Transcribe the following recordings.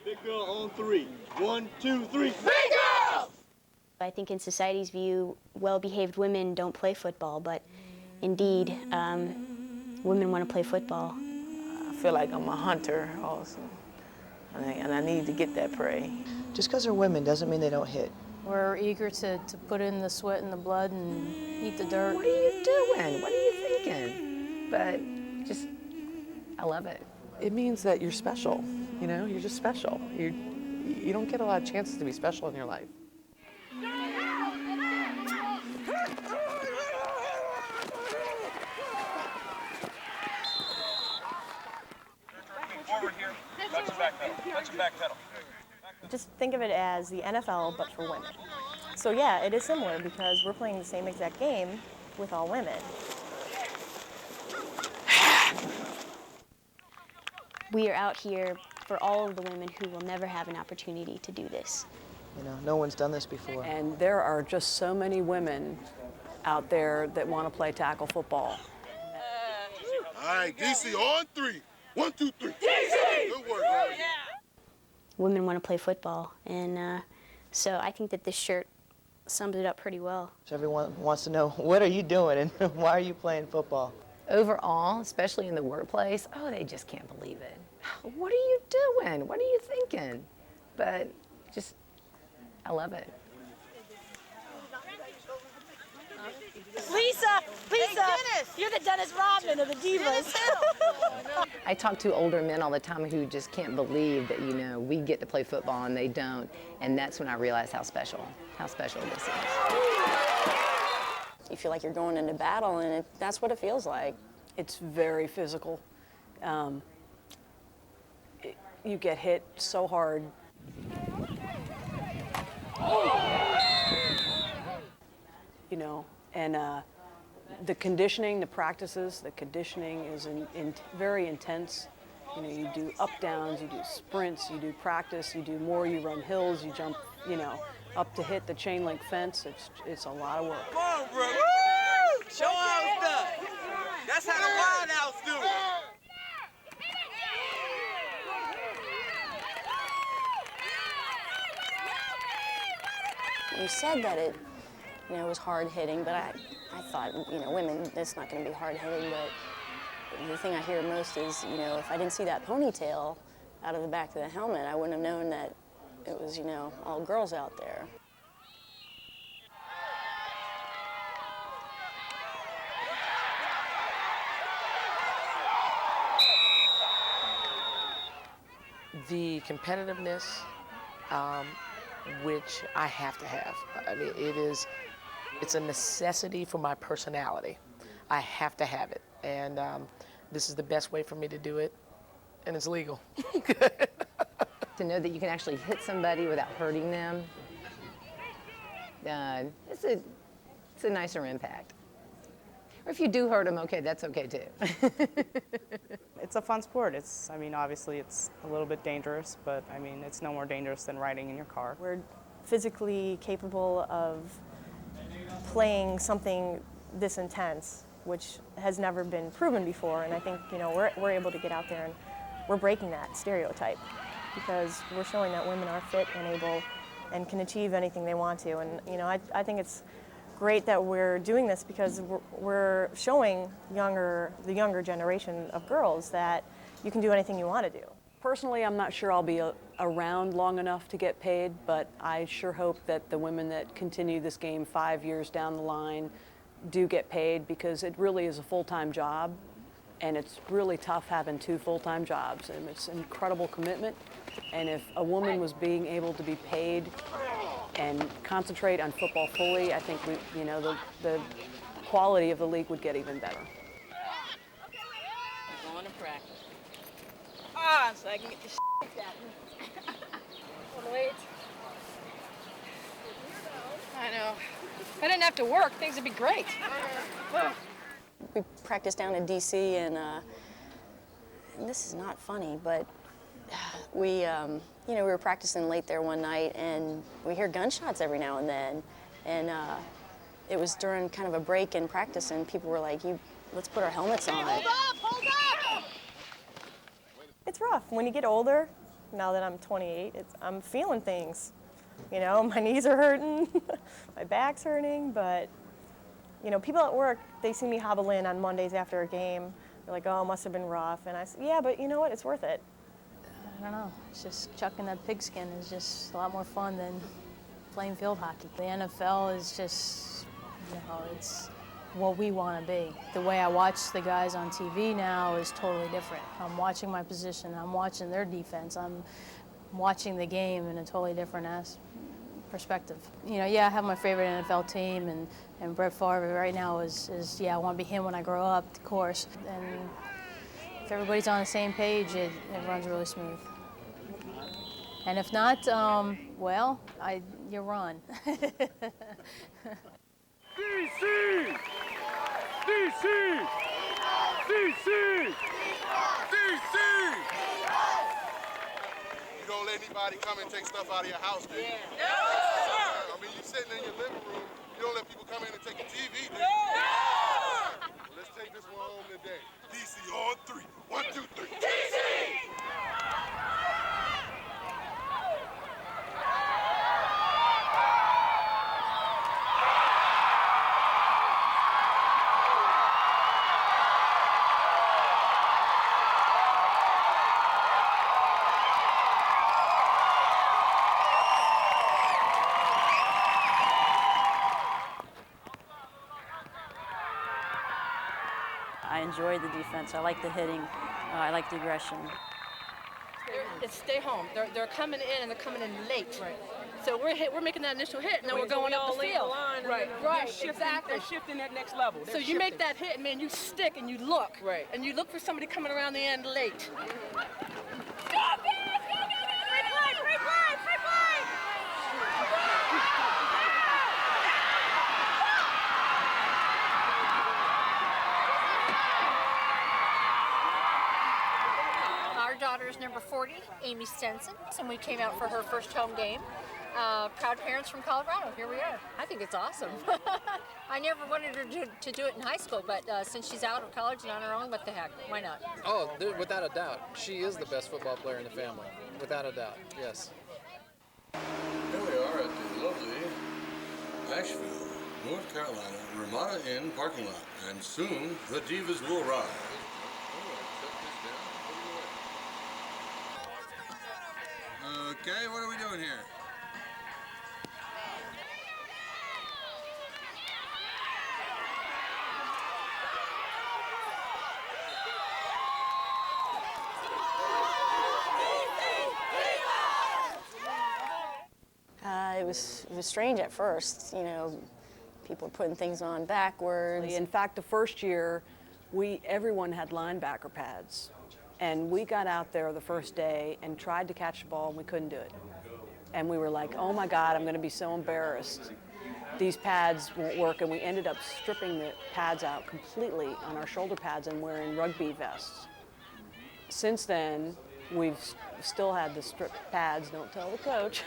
Big girl on three. 1, 2, 3. Big girl! I think in society's view, well-behaved women don't play football, but indeed, women want to play football. I feel like I'm a hunter also, and I need to get that prey. Just because they're women doesn't mean they don't hit. We're eager to put in the sweat and the blood and eat the dirt. What are you doing? What are you thinking? But just, I love it. It means that you're special, you know? You're just special. You don't get a lot of chances to be special in your life. Forward here. Touch your back pedal. Touch your back pedal. Just think of it as the NFL, but for women. So yeah, it is similar because we're playing the same exact game with all women. We are out here for all of the women who will never have an opportunity to do this. You know, no one's done this before. And there are just so many women out there that want to play tackle football. All right, DC on 3. 1, 2, 3. DC! Good work, man. Women want to play football, and so I think that this shirt sums it up pretty well. So everyone wants to know, what are you doing and why are you playing football? Overall, especially in the workplace, oh, they just can't believe it. What are you doing? What are you thinking? But just, I love it. Lisa, you're the Dennis Rodman of the Divas. I talk to older men all the time who just can't believe that, you know, we get to play football and they don't. And that's when I realize how special this is. You feel like you're going into battle, and that's what it feels like. It's very physical. You get hit so hard. You know, and the conditioning, the practices, the conditioning is very intense. You know, you do up downs, you do sprints, you do practice, you do more, you run hills, you jump, you know, up to hit the chain link fence. It's a lot of work. Come on, bro. Woo! Show how it's done. That's how the wild outs do it. You said that it, you know, was hard hitting, but I thought, you know, women, it's not going to be hard hitting, but the thing I hear most is, you know, if I didn't see that ponytail out of the back of the helmet, I wouldn't have known that it was, you know, all girls out there. The competitiveness, which I have to have. I mean, it's a necessity for my personality. I have to have it, and this is the best way for me to do it, and it's legal. To know that you can actually hit somebody without hurting them, it's a nicer impact. Or if you do hurt them, okay, that's okay too. It's a fun sport. I mean, obviously it's a little bit dangerous, but I mean, it's no more dangerous than riding in your car. We're physically capable of playing something this intense, which has never been proven before, and I think, you know, we're able to get out there and we're breaking that stereotype because we're showing that women are fit and able and can achieve anything they want to, and you know, I think it's great that we're doing this because we're showing the younger generation of girls that you can do anything you want to do. Personally, I'm not sure I'll be around long enough to get paid, but I sure hope that the women that continue this game 5 years down the line do get paid, because it really is a full-time job, and it's really tough having 2 full-time jobs, and it's incredible commitment. And if a woman was being able to be paid and concentrate on football fully, I think you know, the quality of the league would get even better. Going to practice. So I can get the shit out of me. Wait. I know. If I didn't have to work, things would be great. We practiced down in DC, and this is not funny, but we, you know, we were practicing late there one night, and we hear gunshots every now and then, and it was during kind of a break in practice, and people were like, let's put our helmets on. It's rough. When you get older, now that I'm 28, I'm feeling things. You know, my knees are hurting, my back's hurting, but, you know, people at work, they see me hobble in on Mondays after a game. They're like, oh, it must have been rough. And I say, yeah, but you know what? It's worth it. I don't know. It's just chucking that pigskin is just a lot more fun than playing field hockey. The NFL is just, you know, it's what we want to be. The way I watch the guys on TV now is totally different. I'm watching my position. I'm watching their defense. I'm watching the game in a totally different perspective. You know, yeah, I have my favorite NFL team, and Brett Favre right now is yeah, I want to be him when I grow up, of course. And if everybody's on the same page, it runs really smooth. And if not, well, you run. DC! DC! DC! DC! You don't let anybody come and take stuff out of your house, do you? No! I mean, you sitting in your living room, you don't let people come in and take a TV, do you? Well, let's take this one home today. DC on 3. 1, 2, 3. DC! I enjoy the defense. I like the hitting. I like the aggression. It's stay home. They're coming in and they're coming in late. Right. So we're making that initial hit, and then we're going up the field. Right. Exactly. They're shifting that next level. So you make that hit, and man, you stick and you look. Right. And you look for somebody coming around the end late. Our daughter is number 40, Amy Stenson, and we came out for her first home game. Proud parents from Colorado, here we are. I think it's awesome. I never wanted her to do it in high school, but since she's out of college and on her own, what the heck, why not? Oh, without a doubt. She is the best football player in the family, without a doubt, yes. Here we are at the lovely Asheville, North Carolina Ramada Inn parking lot, and soon the Divas will arrive. Okay, what are we doing here? It was strange at first, you know, people putting things on backwards. In fact, the first year, everyone had linebacker pads. And we got out there the first day and tried to catch the ball, and we couldn't do it. And we were like, oh my God, I'm going to be so embarrassed. These pads won't work. And we ended up stripping the pads out completely on our shoulder pads and wearing rugby vests. Since then, we've still had the stripped pads, don't tell the coach,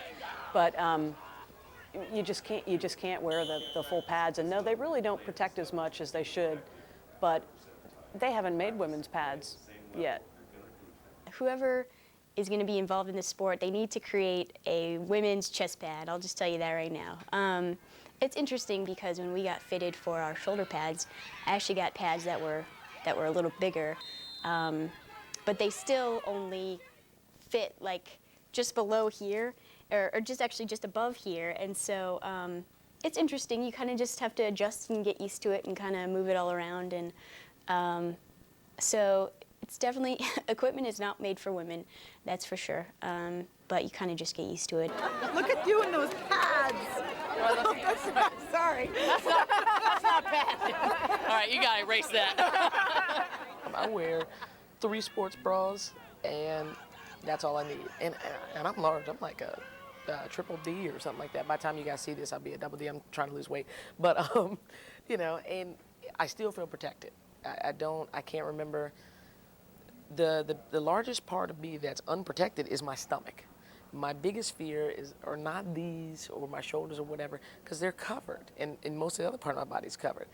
but you just can't wear the full pads. And no, they really don't protect as much as they should, but they haven't made women's pads yet. Whoever is going to be involved in this sport, they need to create a women's chest pad. I'll just tell you that right now. It's interesting because when we got fitted for our shoulder pads, I actually got pads that were a little bigger, but they still only fit like just below here, or just above here. And so it's interesting. You kind of just have to adjust and get used to it and kind of move it all around. And so it's definitely, equipment is not made for women, that's for sure. But you kind of just get used to it. Look at you in those pads. Sorry. That's not bad. All right, you got to erase that. I wear 3 sports bras, and that's all I need. And I'm large. I'm like a triple D or something like that. By the time you guys see this, I'll be a double D. I'm trying to lose weight. But, you know, and I still feel protected. I can't remember. The largest part of me that's unprotected is my stomach. My biggest fear are not these or my shoulders or whatever, because they're covered, and most of the other part of my body is covered.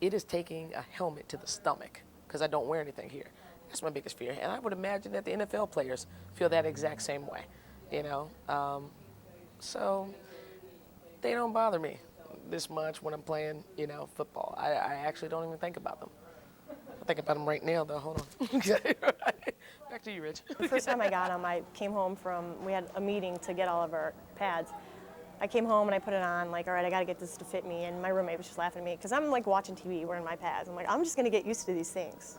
It is taking a helmet to the stomach, because I don't wear anything here. That's my biggest fear. And I would imagine that the NFL players feel that exact same way, you know. So they don't bother me this much when I'm playing, you know, football. I actually don't even think about them. I think about them right now, though. Hold on. Back to you, Rich. The first time I got them, I came home from, we had a meeting to get all of our pads. I came home and I put it on, like, all right, I gotta get this to fit me, and my roommate was just laughing at me, because I'm like watching TV wearing my pads. I'm like, I'm just gonna get used to these things.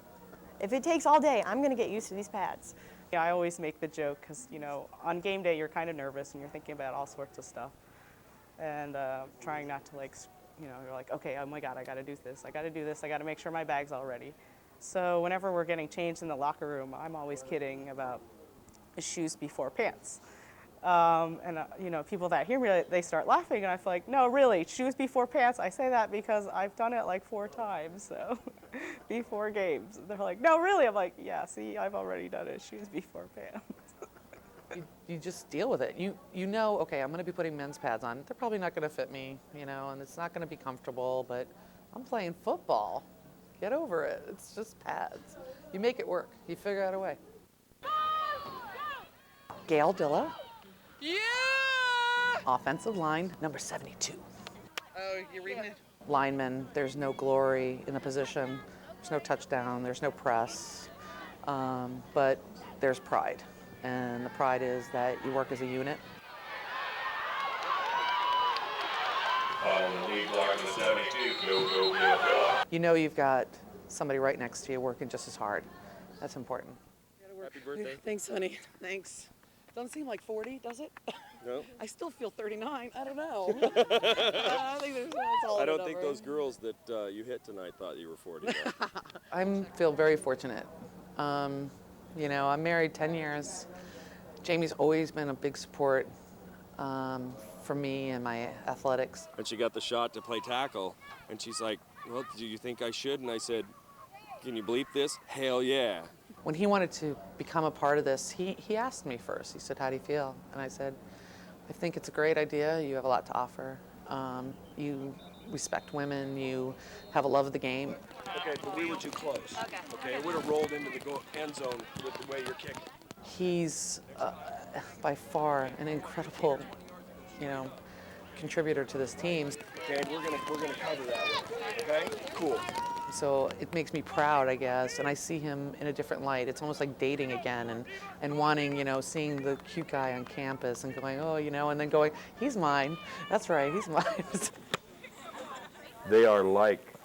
If it takes all day, I'm gonna get used to these pads. Yeah, I always make the joke, because, you know, on game day, you're kind of nervous and you're thinking about all sorts of stuff. And trying not to, like, you know, you're like, okay, oh my God, I gotta do this, I gotta do this, I gotta make sure my bag's all ready. So whenever we're getting changed in the locker room, I'm always kidding about shoes before pants. You know, people that hear me, they start laughing, and I feel like, no, really, shoes before pants. I say that because I've done it like 4 times, so before games. They're like, no, really? I'm like, yeah, see, I've already done it, shoes before pants. You just deal with it. You know, okay, I'm going to be putting men's pads on. They're probably not going to fit me, you know, and it's not going to be comfortable, but I'm playing football. Get over it. It's just pads. You make it work. You figure out a way. Gail Dilla. Yeah! Offensive line, number 72. Oh, you're reading it? Lineman, there's no glory in the position. There's no touchdown. There's no press. But there's pride. And the pride is that you work as a unit. Lead block to 72. Go, go. You know you've got somebody right next to you working just as hard. That's important. Happy birthday. Thanks, honey. Thanks. Doesn't seem like 40, does it? No. I still feel 39. I don't know. I think there's all I don't think those girls that you hit tonight thought you were 40. I feel very fortunate. You know, I'm married 10 years. Jamie's always been a big support for me and my athletics. And she got the shot to play tackle, and she's like, well, do you think I should? And I said, can you bleep this? Hell yeah. When he wanted to become a part of this, he asked me first. He said, how do you feel? And I said, I think it's a great idea. You have a lot to offer. You respect women. You have a love of the game. Okay, but we were too close. Okay, it would have rolled into the end zone with the way you're kicking. He's by far an incredible, you know, contributor to this team. Okay, we're gonna cover that. Okay, cool. So it makes me proud, I guess, and I see him in a different light. It's almost like dating again, and wanting, you know, seeing the cute guy on campus and going, oh, you know, and then going, he's mine. That's right, he's mine. They are like,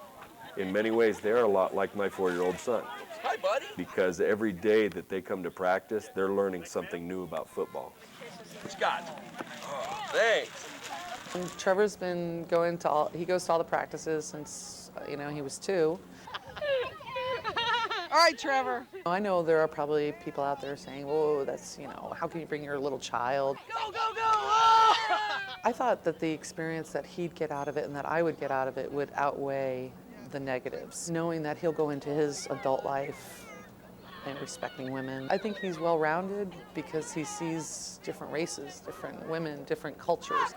in many ways, they're a lot like my 4-year-old son. Hi, buddy. Because every day that they come to practice, they're learning something new about football. What you got? Oh, thanks. And Trevor's been going to he goes to all the practices since, you know, he was 2. All right, Trevor. I know there are probably people out there saying, oh, that's, you know, how can you bring your little child? Go, go, go! Oh! I thought that the experience that he'd get out of it and that I would get out of it would outweigh the negatives. Knowing that he'll go into his adult life and respecting women. I think he's well-rounded because he sees different races, different women, different cultures.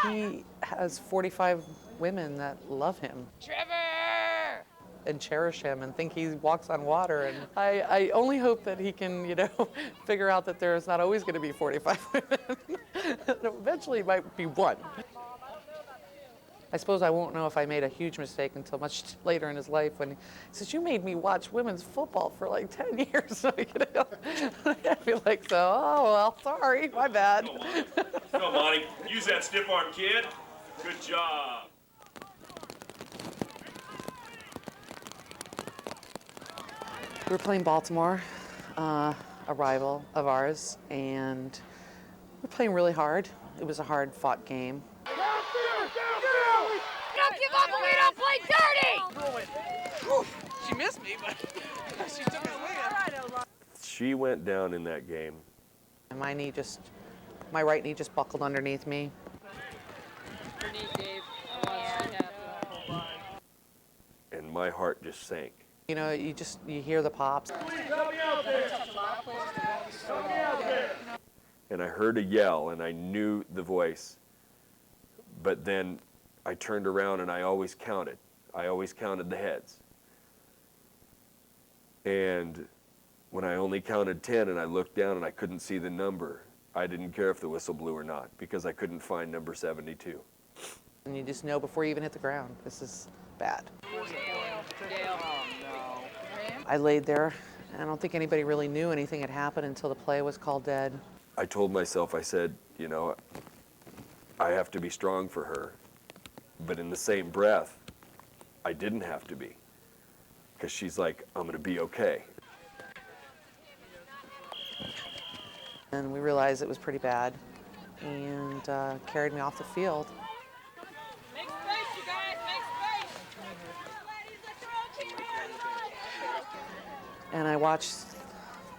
He has 45 women that love him. Trevor! And cherish him and think he walks on water. And I only hope that he can, you know, figure out that there's not always going to be 45 women. Eventually it might be 1. I suppose I won't know if I made a huge mistake until much later in his life when he says, you made me watch women's football for like 10 years. So, you know, I'd be like, so, oh, well, sorry, my bad. Come on, Monty. Use that stiff arm, kid. Good job. We were playing Baltimore, a rival of ours, and we were playing really hard. It was a hard-fought game. Don't give up and we don't play dirty! She missed me, but she took it away. She went down in that game. And my right knee just buckled underneath me. And my heart just sank. You know, you hear the pops. And I heard a yell, and I knew the voice. But then I turned around, and I always counted. I always counted the heads. And when I only counted 10 and I looked down and I couldn't see the number, I didn't care if the whistle blew or not because I couldn't find number 72. And you just know before you even hit the ground, this is bad. I laid there. I don't think anybody really knew anything had happened until the play was called dead. I told myself, I said, you know, I have to be strong for her. But in the same breath, I didn't have to be. Because she's like, I'm going to be okay. And we realized it was pretty bad and carried me off the field. Make space, you guys, make space. And I watched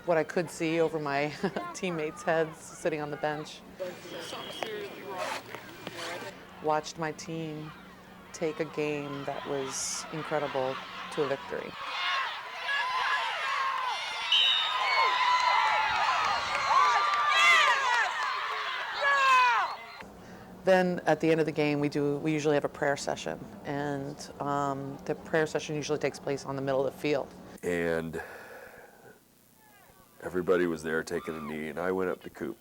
what I could see over my teammates' heads sitting on the bench. Watched my team take a game that was incredible to a victory. Then at the end of the game, we usually have a prayer session, and the prayer session usually takes place on the middle of the field. And everybody was there taking a knee, and I went up to Coop,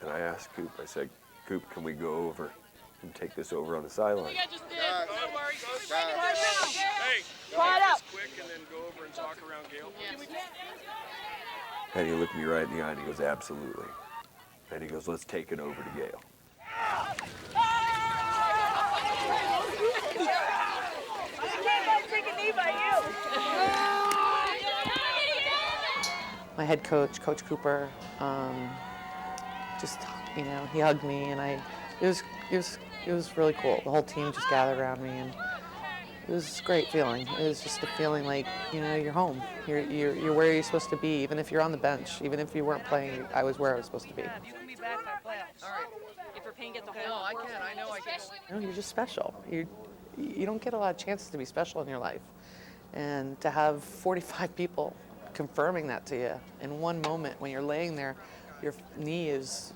and I asked Coop, I said, Coop, can we go over and take this over on the sideline? Hey, quiet up. Quick and then go over and talk around Gail. And he looked me right in the eye, and he goes, absolutely. And he goes, let's take it over to Gail. My head coach, Coach Cooper, just, you know, he hugged me, and it was really cool. The whole team just gathered around me, and it was a great feeling. It was just a feeling like, you know, you're home. You're where you're supposed to be, even if you're on the bench, even if you weren't playing. I was where I was supposed to be. You can be back by playoffs. All right. If your pain gets a hold. No, I can. I know I can. You know, you're just special. You don't get a lot of chances to be special in your life, and to have 45 people confirming that to you in one moment when you're laying there, your knee is,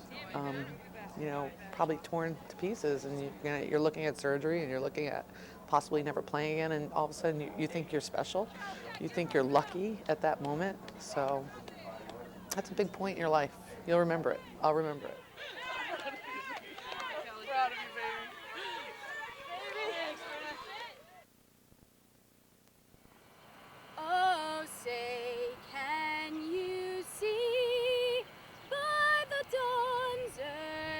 you know, probably torn to pieces, and you're looking at surgery, and you're looking at possibly never playing again, and all of a sudden you think you're special, you think you're lucky at that moment. So that's a big point in your life. You'll remember it. I'll remember it. Proud of you, baby. Oh, say, can you see by the dawn's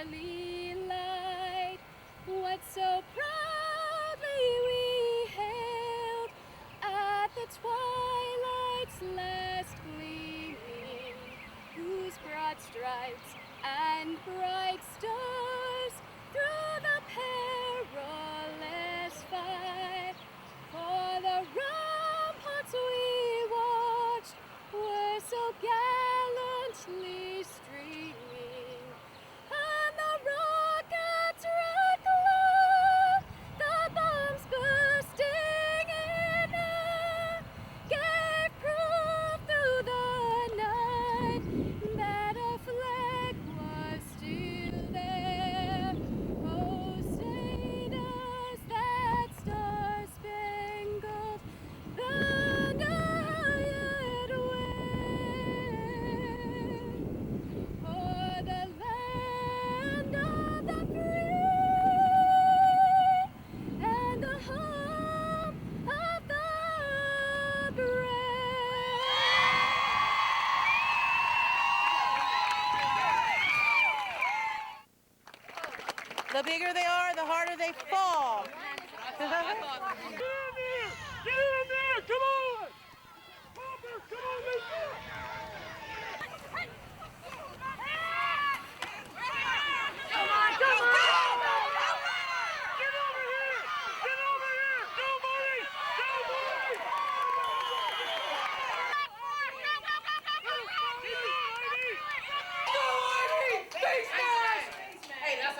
early light what so proudly we hailed at the twilight's last gleaming, whose broad stripes and bright stars through the perilous fight for the ramparts we watched were so gallantly streaming, and the rockets' red glow, the bombs bursting in air, gave proof through the night that a flag was still there. Oh, say does that star-spangled banner yet wave o'er the land of the free and the home of the brave? The bigger they are, the harder they fall. Get in there! Come on! Popper, come on, Lisa! Come on, come on! Get over here! Get over here! Go, Marty! Go, Marty!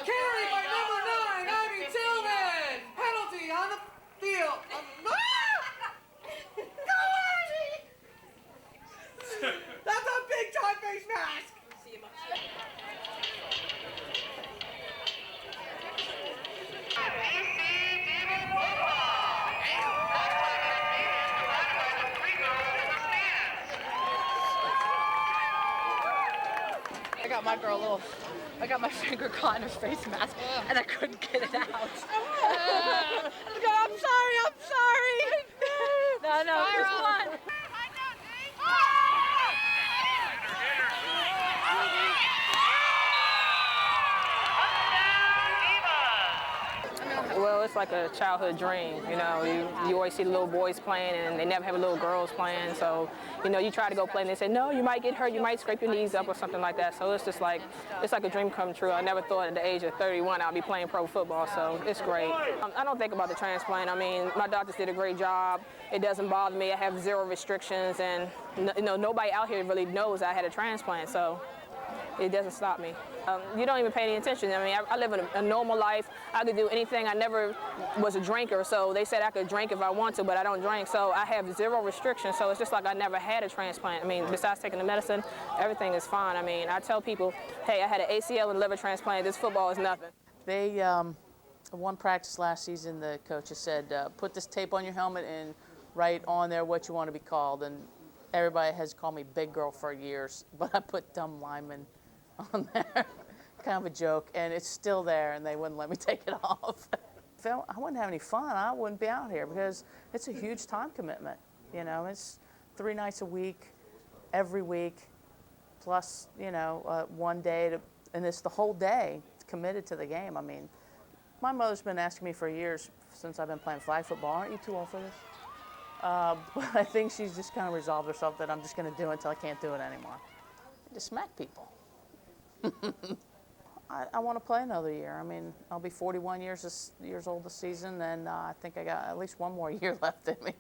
Carried by number 9, Ivy Tillman. Penalty on the field. a little, I got my finger caught in her face mask, and I couldn't get it out. I'm sorry. No, just one. Well, it's like a childhood dream, you know. You always see the little boys playing, and they never have little girls playing. So, you know, you try to go play, and they say, no, you might get hurt, you might scrape your knees up or something like that. So it's just like, it's like a dream come true. I never thought at the age of 31 I'd be playing pro football, so it's great. I don't think about the transplant. I mean, my doctors did a great job. It doesn't bother me. I have 0 restrictions, and you know, nobody out here really knows I had a transplant, so it doesn't stop me. You don't even pay any attention. I mean, I live a normal life. I could do anything. I never was a drinker, so they said I could drink if I want to, but I don't drink. So I have 0 restrictions, so it's just like I never had a transplant. I mean, besides taking the medicine, everything is fine. I mean, I tell people, hey, I had an ACL and liver transplant. This football is nothing. They won practice last season. The coaches said, put this tape on your helmet and write on there what you want to be called. And everybody has called me big girl for years, but I put dumb lineman on there, kind of a joke, and it's still there, and they wouldn't let me take it off. If I wouldn't have any fun, I wouldn't be out here, because it's a huge time commitment. You know, it's 3 nights a week, every week, plus, you know, 1 day, and it's the whole day committed to the game. I mean, my mother's been asking me for years since I've been playing flag football, aren't you too old for this? But I think she's just kind of resolved herself that I'm just going to do it until I can't do it anymore. Just smack people. I want to play another year. I mean, I'll be 41 years old this season, and I think I got at least 1 more year left in me.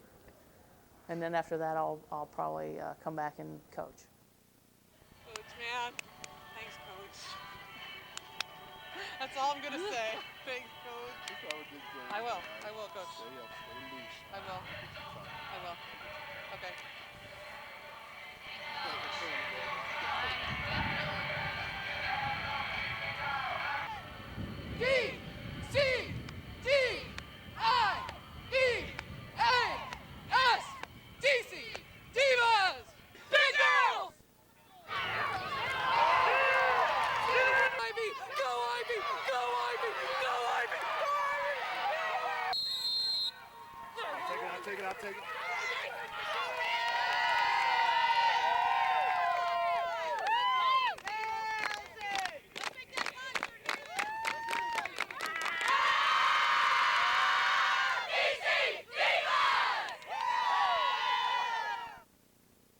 And then after that, I'll probably come back and coach. Coach, man. Thanks, Coach. That's all I'm going to say. Thanks, Coach. I will, Coach. I will. Okay. D-C-D-I-E-A-S, DC, Divas, Big Girls! Ivy, go Ivy, go Ivy, go Ivy! I'll take it.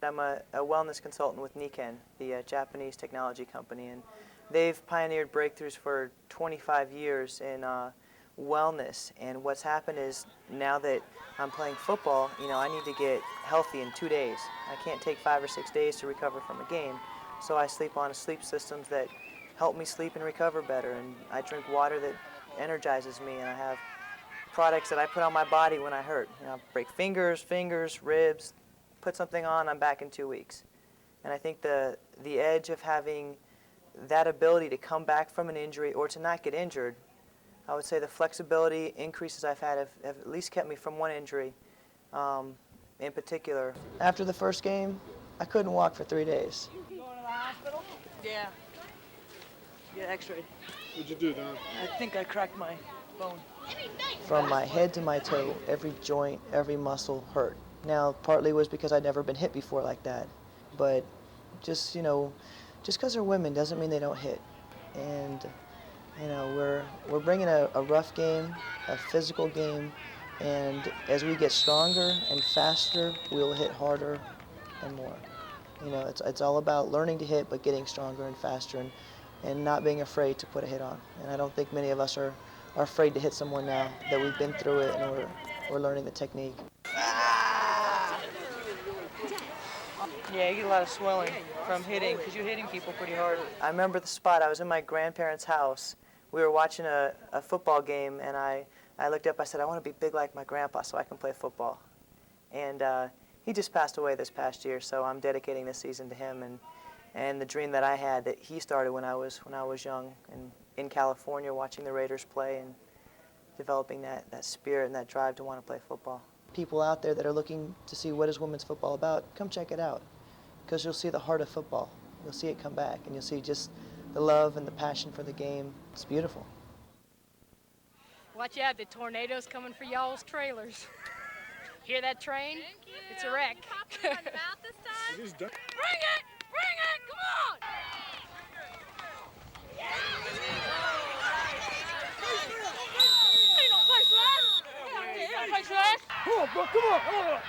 I'm a wellness consultant with Nikken, the Japanese technology company, and they've pioneered breakthroughs for 25 years in wellness. And what's happened is, now that I'm playing football, you know, I need to get healthy in 2 days. I can't take 5 or 6 days to recover from a game, so I sleep on sleep systems that help me sleep and recover better. And I drink water that energizes me, and I have products that I put on my body when I hurt. You know, I break fingers, ribs. Put something on, I'm back in 2 weeks. And I think the edge of having that ability to come back from an injury or to not get injured, I would say the flexibility increases I've had have at least kept me from 1 injury in particular. After the first game, I couldn't walk for 3 days. Going to the hospital? Yeah. Get x-rayed. What'd you do, Don? I think I cracked my bone. From my head to my toe, every joint, every muscle hurt. Now, partly was because I'd never been hit before like that, but just, you know, just because they're women doesn't mean they don't hit. And, you know, we're bringing a rough game, a physical game, and as we get stronger and faster, we'll hit harder and more. You know, it's all about learning to hit, but getting stronger and faster, and not being afraid to put a hit on. And I don't think many of us are afraid to hit someone now that we've been through it and we're learning the technique. Yeah, you get a lot of swelling from hitting, because you're hitting people pretty hard. I remember the spot. I was in my grandparents' house. We were watching a football game, and I looked up. I said, I want to be big like my grandpa so I can play football. And he just passed away this past year, so I'm dedicating this season to him and the dream that I had that he started when I was young and in California, watching the Raiders play and developing that spirit and that drive to want to play football. People out there that are looking to see what is women's football about, come check it out, because you'll see the heart of football. You'll see it come back, and you'll see just the love and the passion for the game. It's beautiful. Watch out, the tornado's coming for y'all's trailers. Hear that train? It's a wreck. Bring it! Bring it! Come on! Ain't no place left! Ain't no place left! Come on, bro, come on!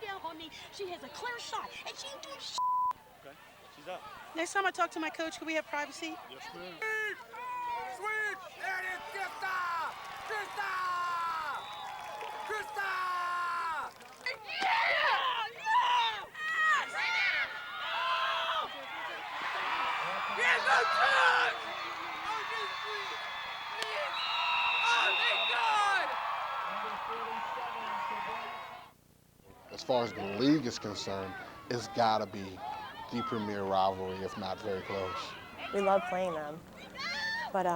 Down on me, she has a clear shot, and she do shit. Okay, she's up. Next time I talk to my coach, can we have privacy? Yes, ma'am. Sweet! There it is, Krista! Krista! Krista! Yes, that's good! Oh, thank God! As far as the league is concerned, it's got to be the premier rivalry, if not very close. We love playing them. But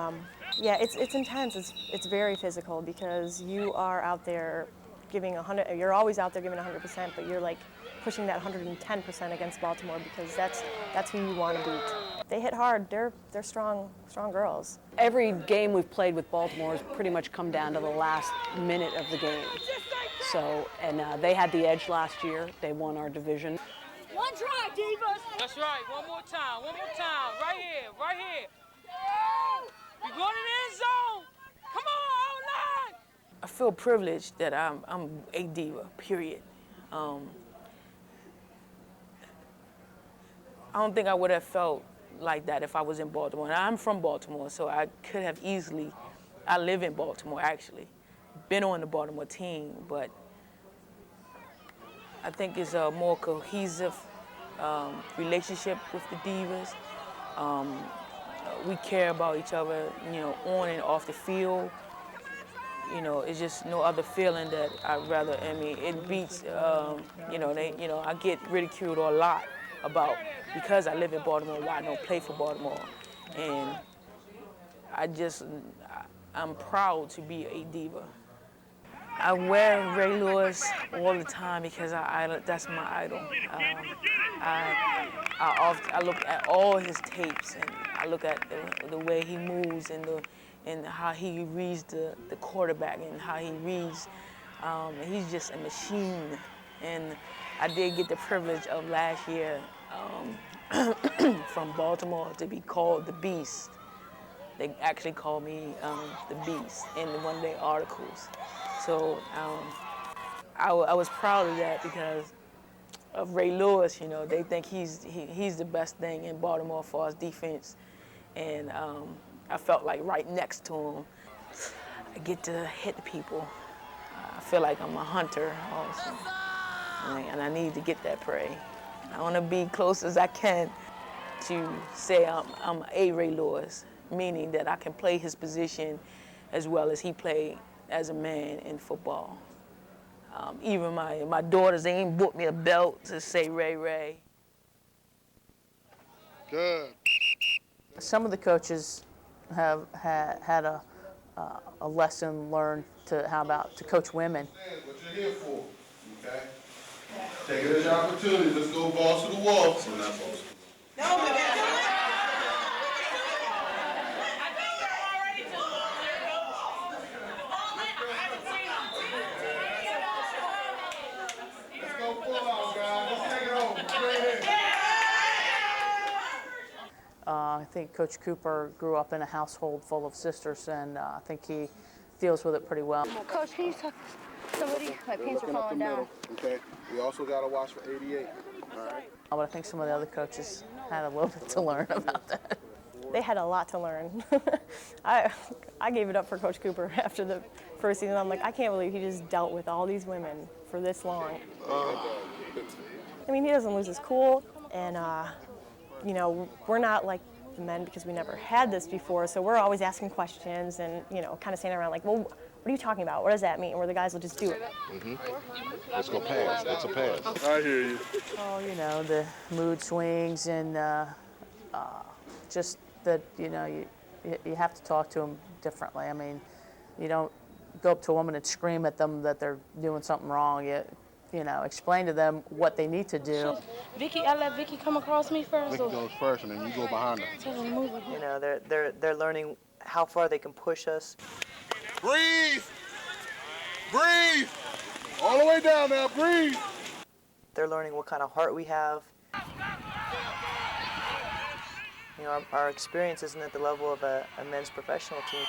yeah, it's intense. It's very physical because you are out there giving 100. You're always out there giving 100%, but you're like pushing that 110% against Baltimore because that's who you want to beat. They hit hard. They're strong girls. Every game we've played with Baltimore has pretty much come down to the last minute of the game. So, and they had the edge last year. They won our division. One try, Divas! That's right, one more time, right here, right here. You're going to the end zone. Come on, line. I feel privileged that I'm a diva, period. I don't think I would have felt like that if I was in Baltimore. And I'm from Baltimore, so I could have easily, I live in Baltimore actually, been on the Baltimore team, but I think it's a more cohesive relationship with the Divas. We care about each other, you know, on and off the field. You know, it's just no other feeling that I'd rather. I mean, it beats. You know, I get ridiculed a lot about because I live in Baltimore, why I don't play for Baltimore, and I'm proud to be a diva. I wear Ray Lewis all the time because that's my idol. I look at all his tapes and I look at the way he moves and how he reads the quarterback and how he reads. He's just a machine. And I did get the privilege of last year from Baltimore to be called the Beast. They actually called me the Beast in one of their articles. So I was proud of that because of Ray Lewis. You know, they think he's the best thing in Baltimore for us defense, and I felt like right next to him. I get to hit people. I feel like I'm a hunter also, and I need to get that prey. I want to be close as I can to say I'm a Ray Lewis, meaning that I can play his position as well as he played as a man in football. Even my daughters, they ain't bought me a belt to say Ray Ray. Good. Some of the coaches have had a lesson learned to coach women. What you're here for, okay? Take it as an opportunity. Let's go balls to the wall. So not balls. I think Coach Cooper grew up in a household full of sisters, and I think he deals with it pretty well. Coach, can you talk to somebody? My pants are falling down. Okay. We also got to watch for 88. All right. But I think some of the other coaches had a little bit to learn about that. They had a lot to learn. I gave it up for Coach Cooper after the first season. I'm like, I can't believe he just dealt with all these women for this long. I mean, he doesn't lose his cool, and you know, we're not like the men because we never had this before, so we're always asking questions and, you know, kind of standing around like, well, what are you talking about? What does that mean? Where the guys will just do it. Let's go pass. That's a pass. I hear you. Oh, you know, the mood swings and just that, you know, you have to talk to them differently. I mean, you don't go up to a woman and scream at them that they're doing something wrong. You you know, explain to them what they need to do. Vicky, I let Vicky come across me first. Vicky goes first, and then you go behind her. You know, they're learning how far they can push us. Breathe! Breathe! All the way down now, breathe! They're learning what kind of heart we have. You know, our experience isn't at the level of a men's professional team.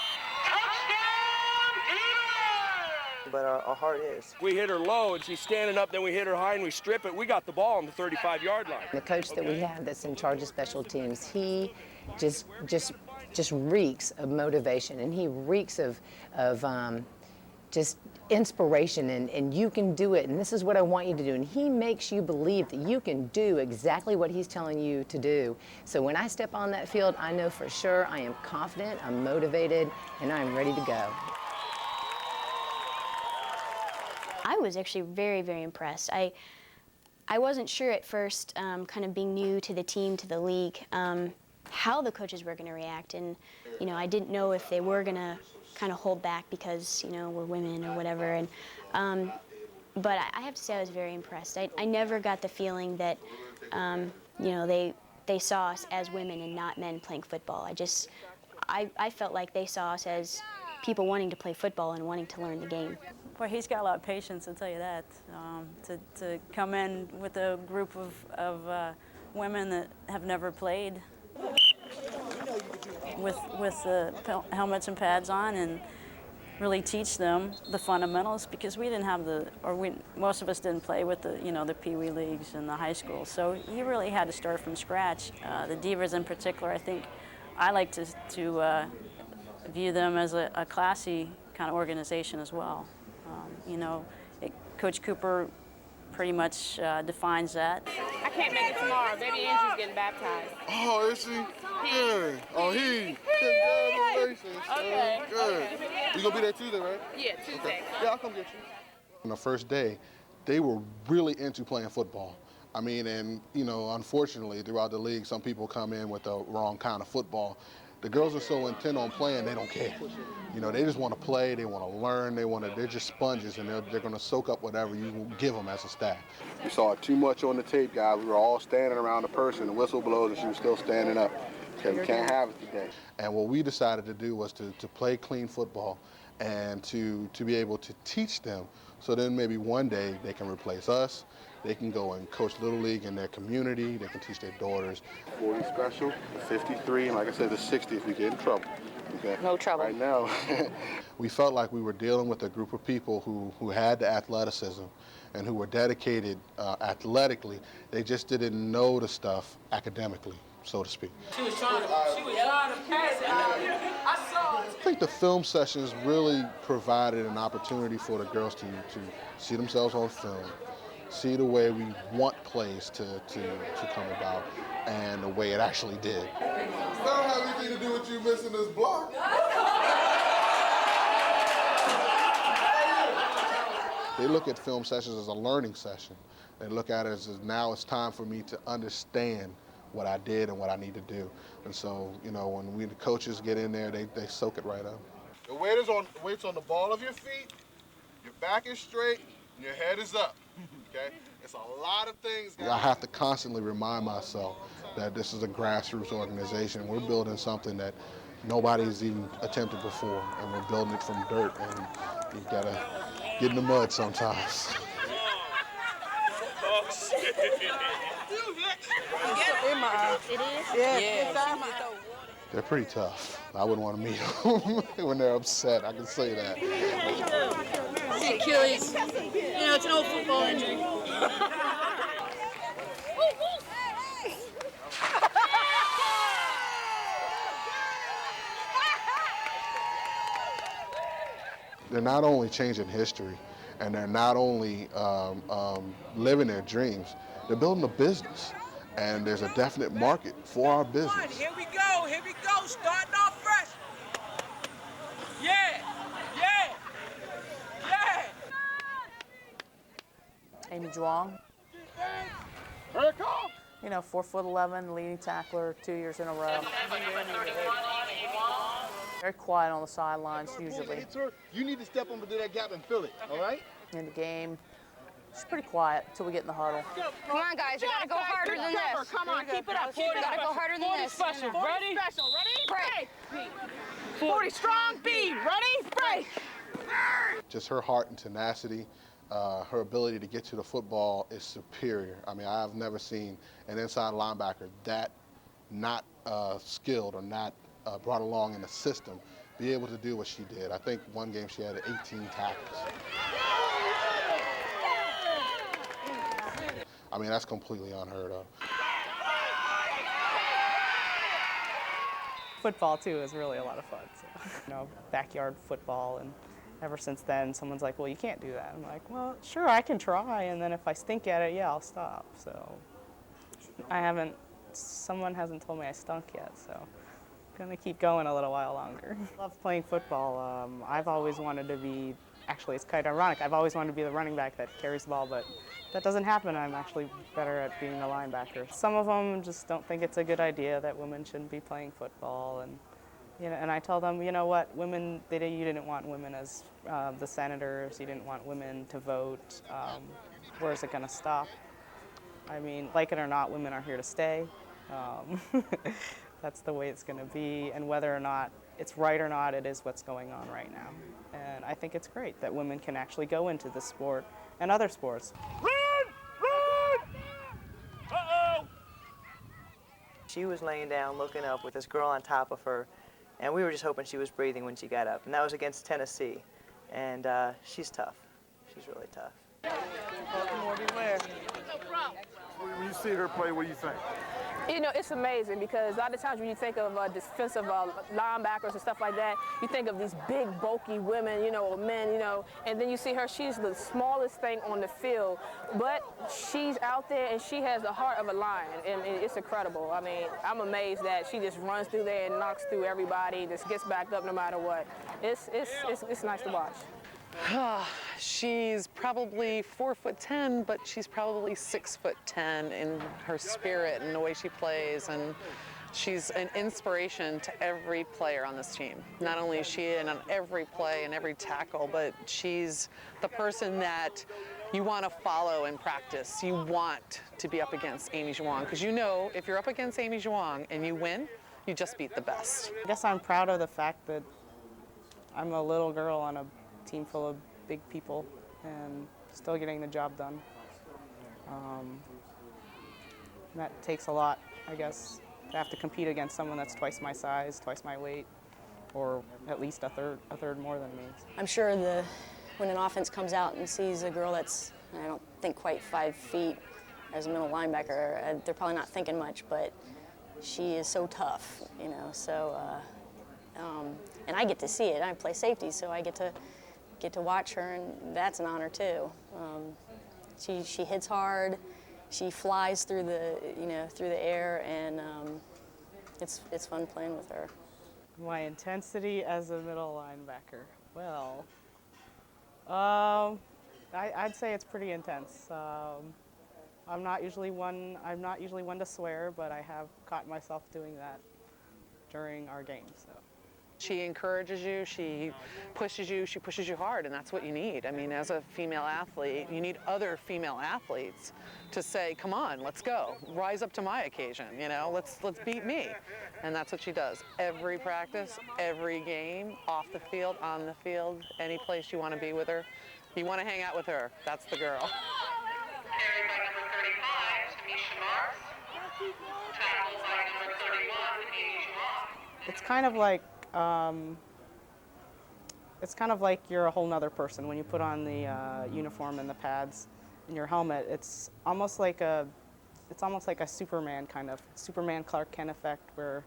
But our heart is. We hit her low and she's standing up, then we hit her high and we strip it. We got the ball on the 35-yard line. The coach that we have that's in charge of special teams, he just reeks of motivation, and he reeks of just inspiration, and you can do it, and this is what I want you to do. And he makes you believe that you can do exactly what he's telling you to do. So when I step on that field, I know for sure I am confident, I'm motivated, and I'm ready to go. I was actually very, very impressed. I wasn't sure at first, kind of being new to the team, to the league, how the coaches were going to react. And, you know, I didn't know if they were going to kind of hold back because, you know, we're women or whatever. And, but I have to say I was very impressed. I never got the feeling that, you know, they saw us as women and not men playing football. I felt like they saw us as people wanting to play football and wanting to learn the game. Well, he's got a lot of patience, I'll tell you that. To come in with a group of women that have never played with the helmets and pads on and really teach them the fundamentals, because we didn't have most of us didn't play with the, you know, the Pee Wee leagues and the high school. So he really had to start from scratch. The Divas in particular, I think I like to view them as a classy kind of organization as well. You know, Coach Cooper pretty much defines that. I can't make it tomorrow. Baby Andrew's getting baptized. Oh, is she? Yeah. Oh, congratulations. Okay. Good. You gonna be there Tuesday, right? Yeah, Tuesday. Okay. Yeah, I'll come get you. On the first day, they were really into playing football. I mean, and, you know, unfortunately, throughout the league, some people come in with the wrong kind of football. The girls are so intent on playing, they don't care. You know, they just want to play, they want to learn, they're just sponges, and they're going to soak up whatever you give them as a staff. We saw it too much on the tape, guys. We were all standing around the person, the whistle blows, and she was still standing up. Okay, we can't have it today. And what we decided to do was to play clean football and to be able to teach them, so then maybe one day they can replace us. They can go and coach Little League in their community. They can teach their daughters. 40 special, 53, and like I said, the 60 if we get in trouble. Okay? No trouble. Right now, we felt like we were dealing with a group of people who had the athleticism and who were dedicated athletically. They just didn't know the stuff academically, so to speak. She was trying to pass it out. I saw it. I think the film sessions really provided an opportunity for the girls to see themselves on film, see the way we want plays to come about, and the way it actually did. That don't have anything to do with you missing this block. They look at film sessions as a learning session. They look at it as now it's time for me to understand what I did and what I need to do. And so, you know, when the coaches get in there, they soak it right up. The weight's on the ball of your feet, your back is straight, and your head is up. Okay? It's a lot of things. I have to constantly remind myself that this is a grassroots organization. We're building something that nobody's even attempted before, and we're building it from dirt, and you've got to get in the mud sometimes. Oh, shit. It is? Yeah. They're pretty tough. I wouldn't want to meet them when they're upset, I can say that. The Achilles, you know, it's an old football injury. They're not only changing history, and they're not only living their dreams, they're building a business. And there's a definite market for our business. Here we go, starting off fresh. Yeah. Amy Zhuang. You know, 4'11", leading tackler 2 years in a row. Very quiet on the sidelines usually. You need to step over to that gap and fill it, all right? In the game, She's pretty quiet until we get in the huddle. Come on, guys, you gotta go harder than this. Come on, keep it up. You gotta go harder than 40 this. special. 40 Ready? special. Ready? Break. 40 strong, B. Ready? Break. Just her heart and tenacity, her ability to get to the football is superior. I mean, I've never seen an inside linebacker that not skilled or not brought along in the system be able to do what she did. I think one game she had 18 tackles. I mean, that's completely unheard of. Football, too, is really a lot of fun. So, backyard football, and ever since then, someone's like, well, you can't do that. I'm like, well, sure, I can try, and then if I stink at it, yeah, I'll stop. So someone hasn't told me I stunk yet, so I'm going to keep going a little while longer. I love playing football. I've always wanted to be, actually, it's kind of ironic, I've always wanted to be the running back that carries the ball, but that doesn't happen. I'm actually better at being a linebacker. Some of them just don't think it's a good idea that women shouldn't be playing football, and I tell them, you know what, women, you didn't want women as the senators, you didn't want women to vote. Where is it going to stop? I mean, like it or not, women are here to stay. That's the way it's going to be, and whether or not it's right or not, it is what's going on right now. And I think it's great that women can actually go into this sport and other sports. Run! Run! Uh-oh! She was laying down, looking up with this girl on top of her, and we were just hoping she was breathing when she got up. And that was against Tennessee. And she's tough. She's really tough. Baltimore, beware. When you see her play, what do you think? You know, it's amazing because a lot of times when you think of defensive linebackers and stuff like that, you think of these big, bulky women, or men, and then you see her, she's the smallest thing on the field, but she's out there and she has the heart of a lion, and it's incredible. I mean, I'm amazed that she just runs through there and knocks through everybody, just gets back up no matter what. It's nice to watch. She's probably 4'10", but she's probably 6'10" in her spirit and the way she plays, and she's an inspiration to every player on this team. Not only is she in on every play and every tackle, but she's the person that you want to follow in practice. You want to be up against Amy Zhuang, because if you're up against Amy Zhuang and you win, you just beat the best. I guess I'm proud of the fact that I'm a little girl on a team full of big people and still getting the job done. That takes a lot, I guess, to have to compete against someone that's twice my size, twice my weight, or at least a third more than me. I'm sure when an offense comes out and sees a girl that's, I don't think quite 5 feet as a middle linebacker, they're probably not thinking much, but she is so tough, and I get to see it. I play safety, so I get to watch her, and that's an honor too. She hits hard, she flies through the air, and it's fun playing with her. My intensity as a middle linebacker. Well, I'd say it's pretty intense. I'm not usually one to swear, but I have caught myself doing that during our games. So. She encourages you, she pushes you hard, and that's what you need. I mean, as a female athlete, you need other female athletes to say, come on, let's go, rise up to my occasion, let's beat me. And that's what she does. Every practice, every game, off the field, on the field, any place you want to be with her, you want to hang out with her, that's the girl. It's kind of like you're a whole nother person when you put on the uniform and the pads and your helmet. It's almost like a Superman Clark Kent effect where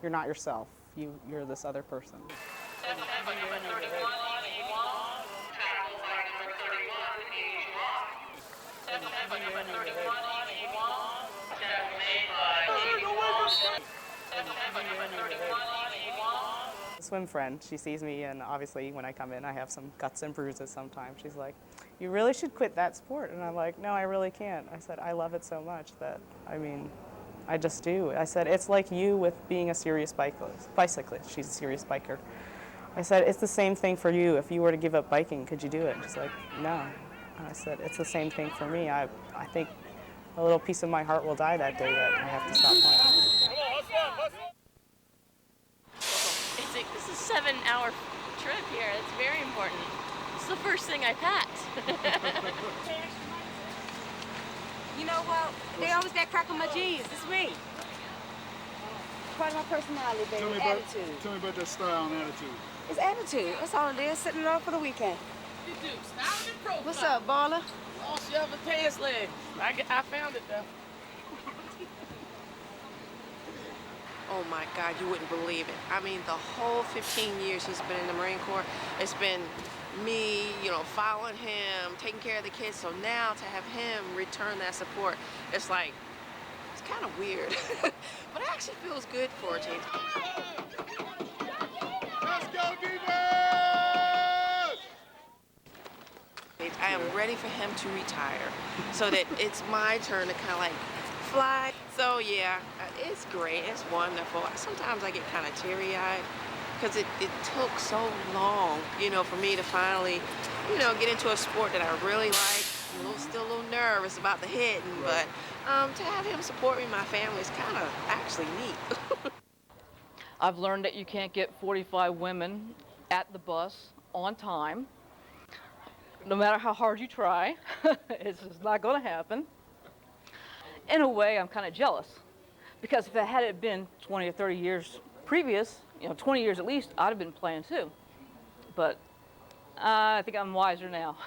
you're not yourself. You're this other person. Swim friend, she sees me, and obviously when I come in I have some cuts and bruises sometimes. She's like, you really should quit that sport. And I'm like, no, I really can't. I said, I love it so much that, I just do. I said, it's like you with being a serious bicyclist. She's a serious biker. I said, it's the same thing for you. If you were to give up biking, could you do it? She's like, no. I said, it's the same thing for me. I think a little piece of my heart will die that day that I have to stop playing. It's a 7-hour trip here. It's very important. It's the first thing I packed. You know what? They always got crack on my jeans. It's me. Part of my personality, baby. Attitude. Tell me about that style and attitude. It's attitude. That's all it is. Setting it up for the weekend. What's up, baller? Oh, she have a pants leg. I found it though. Oh my God, you wouldn't believe it. I mean, the whole 15 years he's been in the Marine Corps, it's been me, you know, following him, taking care of the kids. So now to have him return that support, it's like, it's kind of weird. But it actually feels good for a change. Let's go, Divas! I am ready for him to retire so that it's my turn to kind of like fly. So yeah, it's great, it's wonderful. Sometimes I get kind of teary-eyed because it took so long, you know, for me to finally, you know, get into a sport that I really like. I'm still a little nervous about the hitting, but to have him support me, my family, is kind of actually neat. I've learned that you can't get 45 women at the bus on time. No matter how hard you try, it's just not going to happen. In a way, I'm kind of jealous, because if it had been 20 or 30 years previous, you know, 20 years at least, I'd have been playing too. But I think I'm wiser now.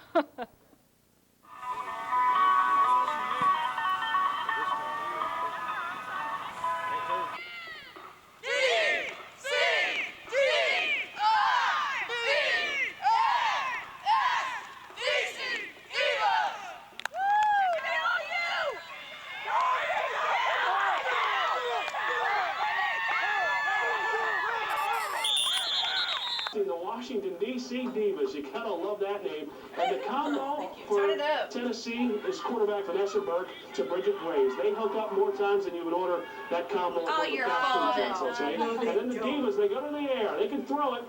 The Washington, D.C. Divas. You gotta love that name. And the combo for Tennessee is quarterback Vanessa Burke to Bridget Graves. They hook up more times than you would order that combo for the fast food trucks, okay? And then the Divas, they go to the air. They can throw it.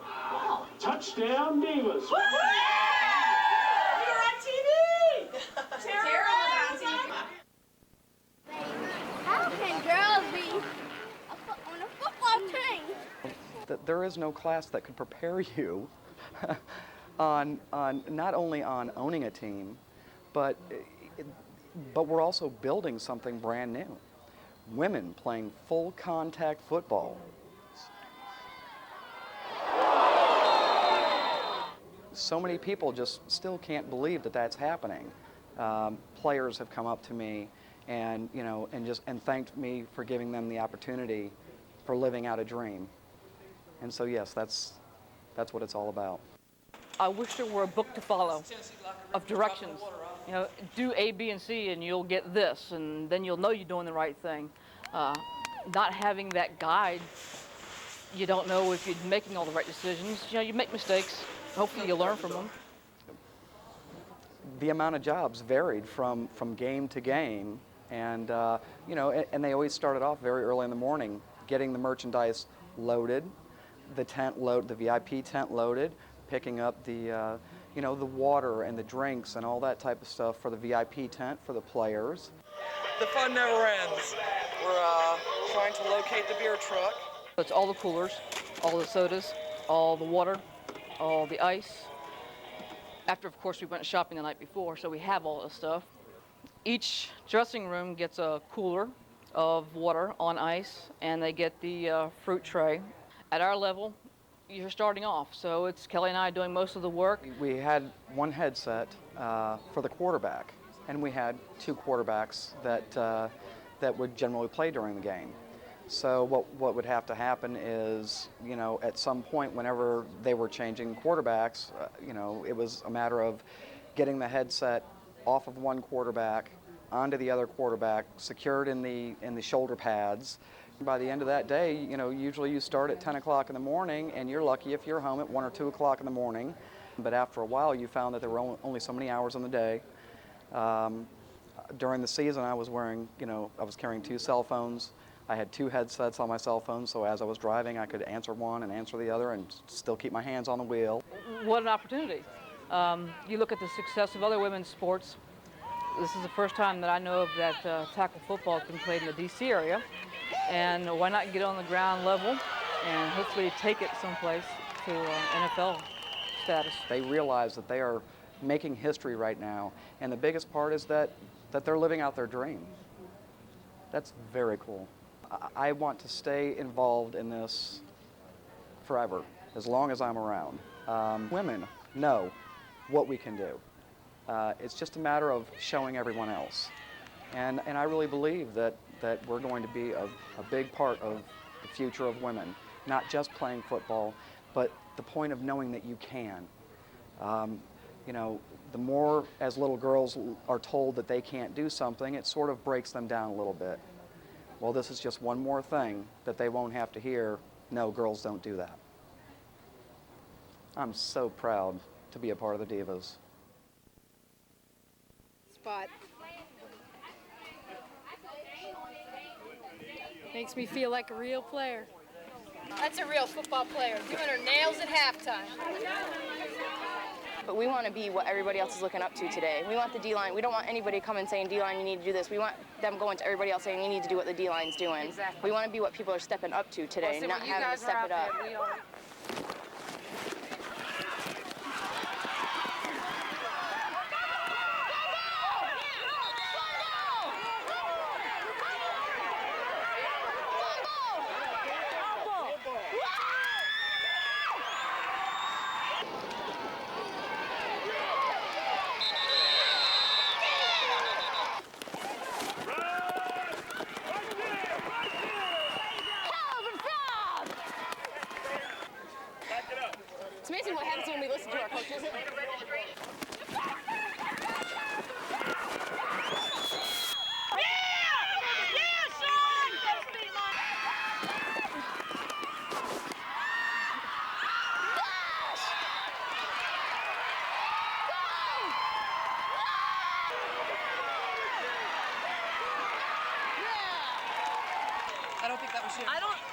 Touchdown, Divas. You're on TV! Terrible on TV. How can girls be on a football team? There is no class that could prepare you on not only on owning a team, but we're also building something brand new. Women playing full contact football. So many people just still can't believe that that's happening. Players have come up to me and, you know, and thanked me for giving them the opportunity for living out a dream. And so, yes, that's what it's all about. I wish there were a book to follow of directions. You know, do A, B, and C, and you'll get this, and then you'll know you're doing the right thing. Not having that guide, you don't know if you're making all the right decisions. You know, you make mistakes. Hopefully, you learn from them. The amount of jobs varied from game to game, and you know, and they always started off very early in the morning, getting the merchandise loaded. The tent load, the VIP tent loaded, picking up the, you know, the water and the drinks and all that type of stuff for the VIP tent for the players. The fun never ends. We're trying to locate the beer truck. It's all the coolers, all the sodas, all the water, all the ice. After, of course, we went shopping the night before, so we have all this stuff. Each dressing room gets a cooler of water on ice, and they get the fruit tray. At our level, you're starting off, so it's Kelly and I doing most of the work. We had one headset for the quarterback, and we had two quarterbacks that would generally play during the game. So what would have to happen is, you know, at some point whenever they were changing quarterbacks, you know, it was a matter of getting the headset off of one quarterback onto the other quarterback, secured in the shoulder pads. By the end of that day, you know, usually you start at 10 o'clock in the morning, and you're lucky if you're home at 1 or 2 o'clock in the morning. But after a while, you found that there were only so many hours in the day. During the season, I was wearing, you know, I was carrying 2 cell phones. I had 2 headsets on my cell phone, so as I was driving, I could answer one and answer the other and still keep my hands on the wheel. What an opportunity. You look at the success of other women's sports. This is the first time that I know of that tackle football has been played in the D.C. area. And why not get on the ground level and hopefully take it someplace to NFL status. They realize that they are making history right now, and the biggest part is that they're living out their dream. That's very cool. I want to stay involved in this forever, as long as I'm around. Women know what we can do. It's just a matter of showing everyone else. And I really believe that we're going to be a big part of the future of women, not just playing football, but the point of knowing that you can. You know, the more as little girls are told that they can't do something, it sort of breaks them down a little bit. Well, this is just one more thing that they won't have to hear, no, girls don't do that. I'm so proud to be a part of the Divas. Spot. Makes me feel like a real player. That's a real football player, doing her nails at halftime. But we want to be what everybody else is looking up to today. We want the D-line. We don't want anybody coming saying, D-line, you need to do this. We want them going to everybody else saying, you need to do what the D-line's doing. Exactly. We want to be what people are stepping up to today, not having to step it up. It's amazing what happens when we listen to our coaches. I don't think that was you.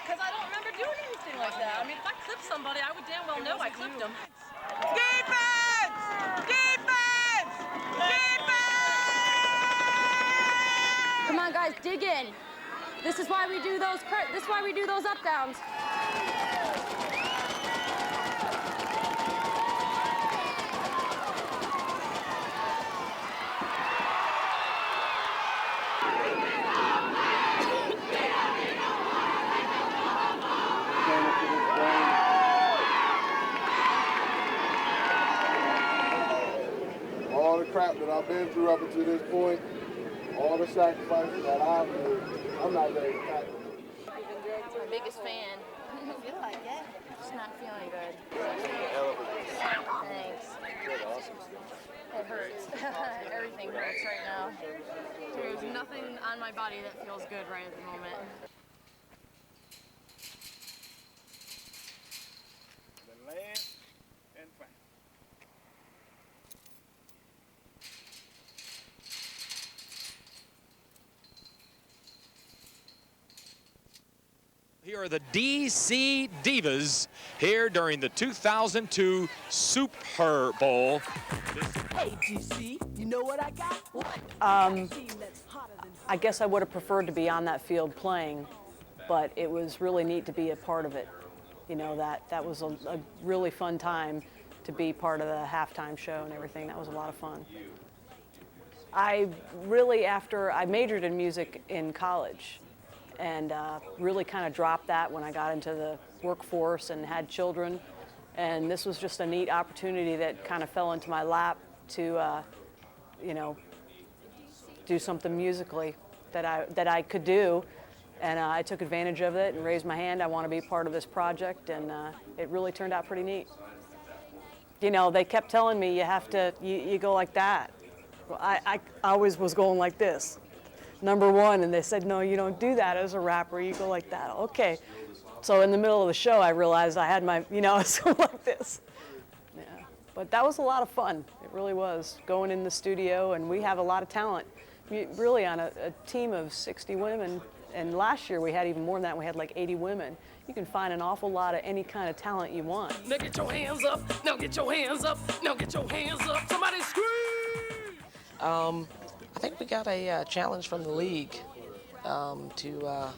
Because I don't remember doing anything like that. I mean, if I clipped somebody, I would damn well know I clipped them. Defense! Defense! Defense! Come on, guys, dig in. This is why we do those. This is why we do those up downs. All the crap that I've been through up until this point, all the sacrifices that I've made, I'm not ready to tackle. It's my biggest fan. I feel like it. It's not feeling good. Thanks. It hurts. Everything hurts right now. There's nothing on my body that feels good right at the moment. The land and fight. Here are the DC Divas here during the 2002 Super Bowl. Hey, DC, you know what I got? What? I guess I would have preferred to be on that field playing, but it was really neat to be a part of it. You know, that was a really fun time to be part of the halftime show and everything. That was a lot of fun. I majored in music in college, and really kind of dropped that when I got into the workforce and had children. And this was just a neat opportunity that kind of fell into my lap to, you know, do something musically that I could do. And I took advantage of it and raised my hand. I want to be part of this project, and it really turned out pretty neat. You know, they kept telling me you go like that. Well, I always was going like this. Number one, and they said, no, you don't do that as a rapper, you go like that. Okay. So in the middle of the show, I realized I had my, you know, so like this. Yeah. But that was a lot of fun. It really was. Going in the studio, and we have a lot of talent. Really on a team of 60 women, and last year we had even more than that. We had like 80 women. You can find an awful lot of any kind of talent you want. Now get your hands up. Now get your hands up. Now get your hands up. Somebody scream! I think we got a challenge from the league to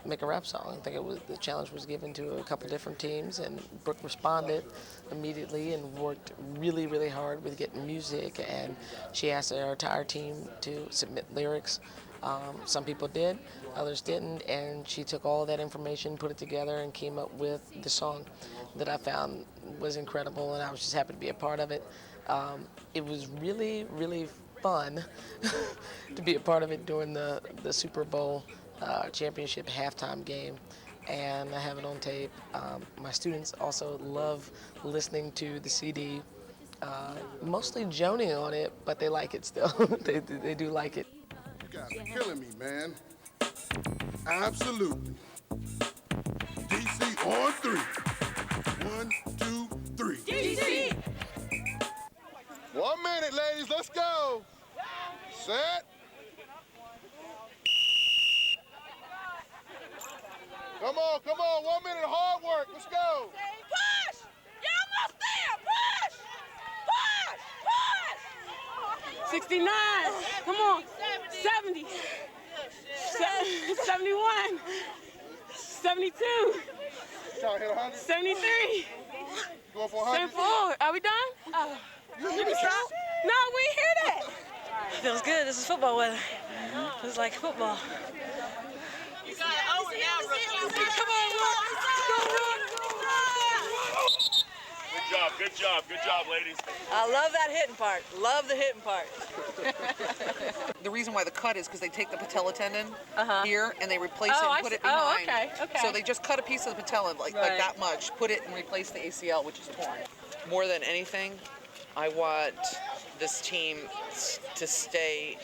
make a rap song. I think the challenge was given to a couple different teams, and Brooke responded immediately and worked really, really hard with getting music, and she asked our entire team to submit lyrics. Some people did, others didn't, and she took all that information, put it together, and came up with the song that I found was incredible, and I was just happy to be a part of it. It was really, really fun to be a part of it during the Super Bowl championship halftime game, and I have it on tape. My students also love listening to the CD, mostly Joni on it, but they like it still. they do like it. You guys are killing me, man. Absolutely. DC on 3. 1, 2, 3. DC! 1 minute, ladies. Let's go. Set. Come on, come on. 1 minute of hard work. Let's go. Push! You're almost there! Push! Push! Push! 69. Come on. 70. 71. 72. Trying to hit 100? 73. Going for 100? 74. Are we done? You can stop. No, we hear that. Feels good. This is football weather. Feels like football. You got it over now, rookie. Come on, Rook. Go, Rook. Good job, ladies. I love that hitting part. Love the hitting part. The reason why the cut is because they take the patella tendon here and they replace it Oh, and I put see. it behind. Oh, okay. So they just cut a piece of the patella like that much, put it and replace the ACL, which is torn. More than anything, I want this team to stay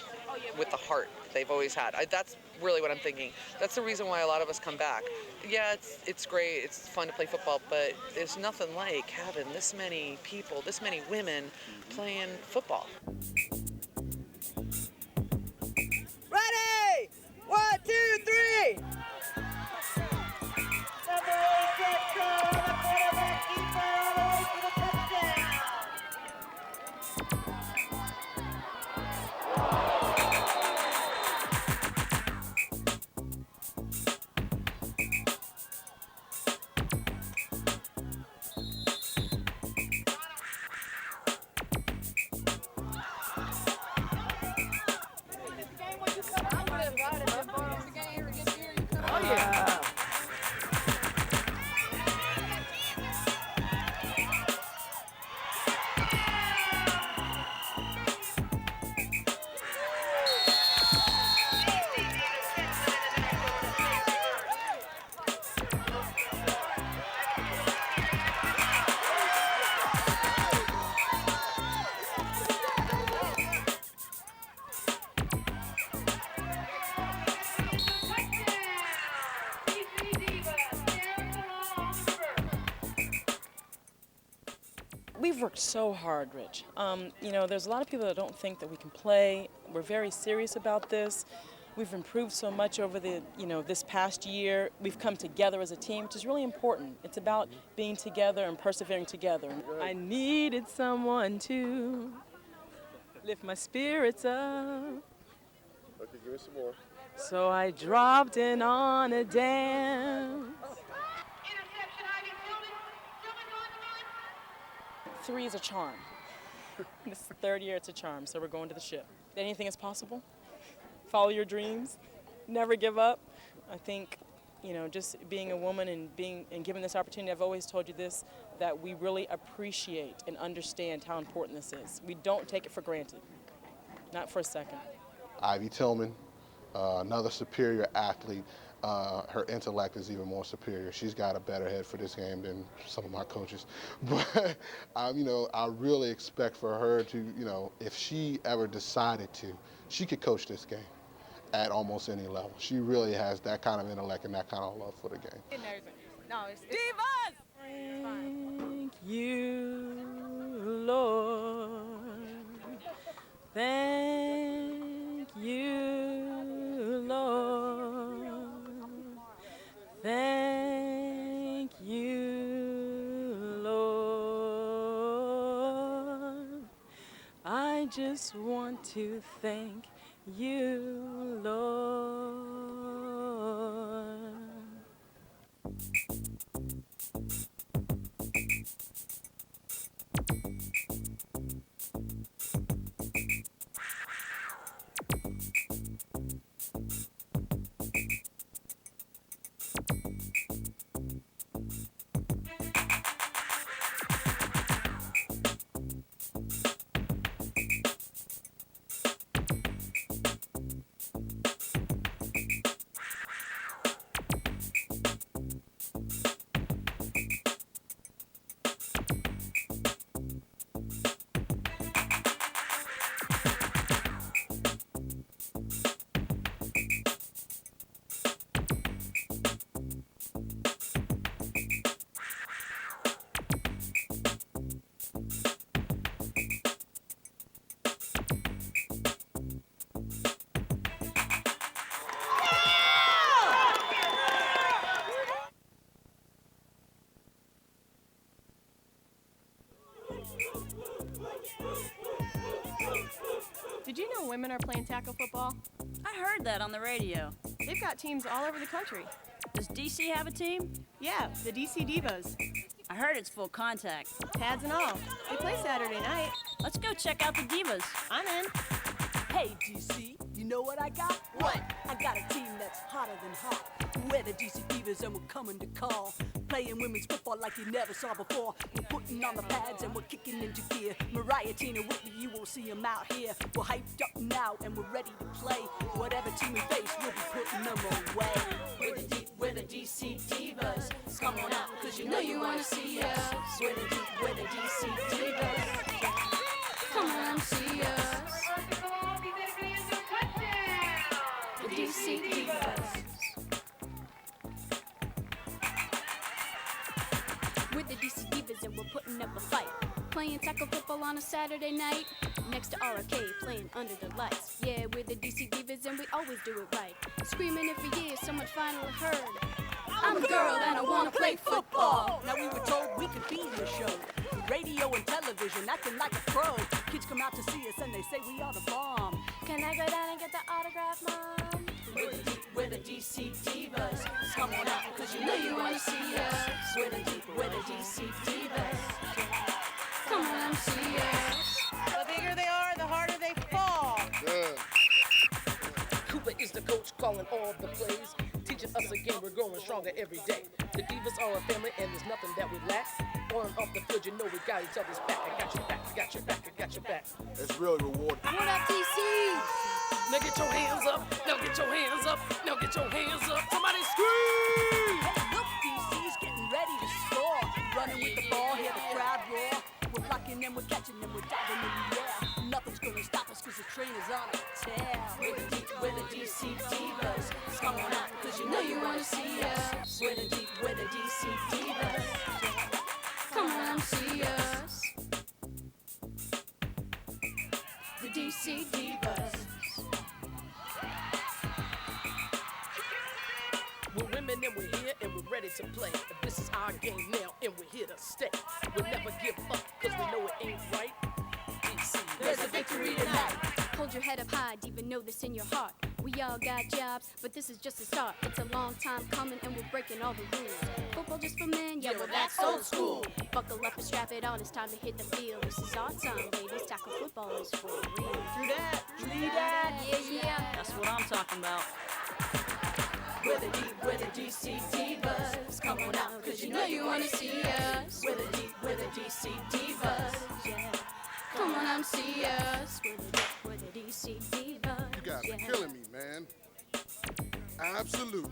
with the heart they've always had. That's really what I'm thinking. That's the reason why a lot of us come back. Yeah, it's great, it's fun to play football, but there's nothing like having this many people, this many women playing football. Ready? 1, 2, 3. Number 8 gets caught on the quarterback keeper all the way to the touchdown. Oh, yeah. We've worked so hard, Rich. You know, there's a lot of people that don't think that we can play. We're very serious about this. We've improved so much over the, this past year. We've come together as a team, which is really important. It's about being together and persevering together. I needed someone to lift my spirits up. Okay, give me some more. So I dropped in on a dance. 3 is a charm. This is the 3rd year it's a charm, so we're going to the ship. Anything is possible. Follow your dreams. Never give up. I think, just being a woman and given this opportunity, I've always told you this, that we really appreciate and understand how important this is. We don't take it for granted. Not for a second. Ivy Tillman, another superior athlete. Her intellect is even more superior. She's got a better head for this game than some of my coaches. But, I really expect for her to, if she ever decided to, she could coach this game at almost any level. She really has that kind of intellect and that kind of love for the game. No, it's Divas! Thank you, Lord. Thank you, Lord. just want to thank you, Lord. Did you know women are playing tackle football? I heard that on the radio. They've got teams all over the country. Does DC have a team? Yeah, the DC Divas. I heard it's full contact. Pads and all. They play Saturday night. Let's go check out the Divas. I'm in. Hey, DC, you know what I got? What? I got a team that's hotter than hot. We're the DC Divas and we're coming to call. Playing women's football like you never saw before. We're putting on the pads and we're kicking into gear. Mariah, Tina, Whitney, you won't see them out here. We're hyped up now and we're ready to play. Whatever team we face, we'll be putting them away. We're the DC Divas. Come on out, cause you know you wanna see us. We're the DC Divas. Come on, see us. The DC Divas. We're the DC Divas and we're putting up a fight. Playing tackle football on a Saturday night. Next to RK, playing under the lights. Yeah, we're the DC Divas and we always do it right. Screaming every year, so much finally heard. I'm a girl and I wanna play football. Now we were told we could be in the show. Radio and television, acting like a pro. Kids come out to see us and they say we are the bomb. Can I go down and get the autograph, Mom? We're the DC Divas. Come on out, cause you know you wanna see us. We're the DC Divas. Come on, see us. The bigger they are, the harder they fall. Cooper is the coach calling all the plays. Teaching us again, we're growing stronger every day. The Divas are a family and there's nothing that we lack. On and off the field, you know we got each other's back. I got your back, I got your back, I got your back. It's really rewarding. What up, DC? Now get your hands up, now get your hands up, now get your hands up. Somebody scream! Hey, look, DC's getting ready to score. Running with the ball, hear the crowd roar. We're blocking them, we're catching them, we're diving in the air. Nothing's gonna stop us cause the train is on a tear. We're the DC Divas. Come on out, cause you know you wanna see us. We're the DC Divas. Come on, see us. The DC Divas. We're women and we're here and we're ready to play. This is our game now and we're here to stay. We'll never give up cause we know it ain't right. DC, There's a victory tonight. Hold your head up high, even know this in your heart. We all got jobs, but this is just a start. It's a long time coming and we're breaking all the rules. Football just for men, yeah, well that's old school. Buckle up and strap it on, it's time to hit the field. This is our time, ladies, tackle football is for real. Through that, lead that, yeah. That's what I'm talking about. We're the DC Divas. Come on out, cause you know you wanna see us. We're the DC Divas. Yeah. Come on and see us. We're the DC Divas. You guys are killing me, man. Absolutely.